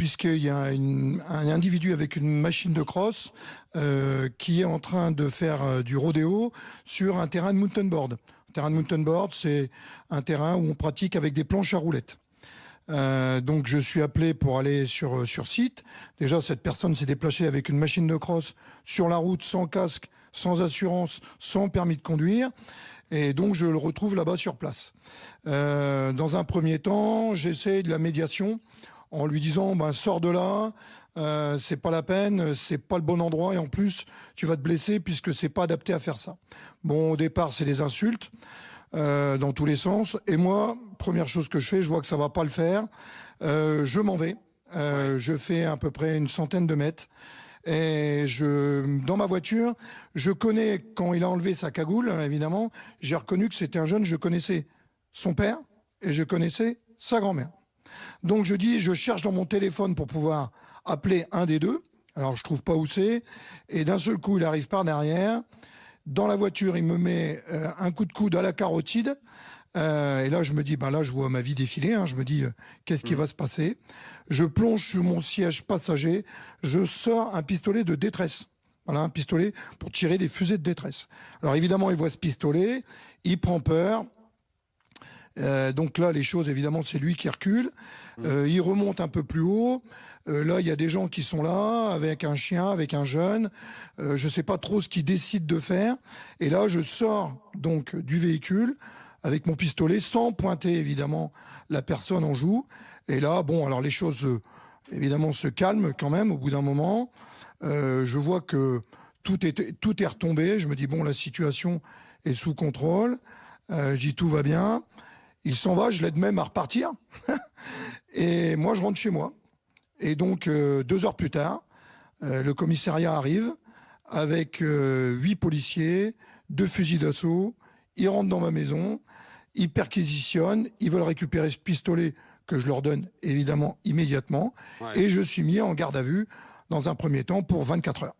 puisqu'il y a un individu avec une machine de cross qui est en train de faire du rodéo sur un terrain de mountain board. Un terrain de mountain board, c'est un terrain où on pratique avec des planches à roulettes. Donc je suis appelé pour aller sur site. Déjà, cette personne s'est déplacée avec une machine de cross sur la route, sans casque, sans assurance, sans permis de conduire. Et donc je le retrouve là-bas sur place. Dans un premier temps, j'essaie de la médiation en lui disant sors de là, c'est pas la peine, c'est pas le bon endroit et en plus tu vas te blesser puisque c'est pas adapté à faire ça. Bon, au départ, c'est des insultes. Dans tous les sens. Et moi, première chose que je fais, je vois que ça va pas le faire. Je m'en vais. Je fais à peu près une centaine de mètres. Et dans ma voiture, je connais, quand il a enlevé sa cagoule, évidemment, j'ai reconnu que c'était un jeune, je connaissais son père et je connaissais sa grand-mère. Donc je cherche dans mon téléphone pour pouvoir appeler un des deux. Alors je trouve pas où c'est. Et d'un seul coup, il arrive par derrière. Dans la voiture, il me met un coup de coude à la carotide. Et là, je me dis, là, je vois ma vie défiler. Je me dis, qu'est-ce qui va se passer? Je plonge sur mon siège passager. Je sors un pistolet de détresse. Voilà, un pistolet pour tirer des fusées de détresse. Alors évidemment, il voit ce pistolet. Il prend peur. Donc là, les choses, évidemment, c'est lui qui recule. Il remonte un peu plus haut. Là, il y a des gens qui sont là, avec un chien, avec un jeune. Je ne sais pas trop ce qu'ils décident de faire. Et là, je sors donc du véhicule avec mon pistolet, sans pointer, évidemment, la personne en joue. Et là, alors les choses, évidemment, se calment quand même au bout d'un moment. Je vois que tout est retombé. Je me dis, la situation est sous contrôle. Je dis, tout va bien. Il s'en va, je l'aide même à repartir. Et moi, je rentre chez moi. Et donc, 2 heures plus tard, le commissariat arrive avec 8 policiers, 2 fusils d'assaut. Ils rentrent dans ma maison, ils perquisitionnent, ils veulent récupérer ce pistolet que je leur donne évidemment immédiatement. Ouais. Et je suis mis en garde à vue dans un premier temps pour 24 heures.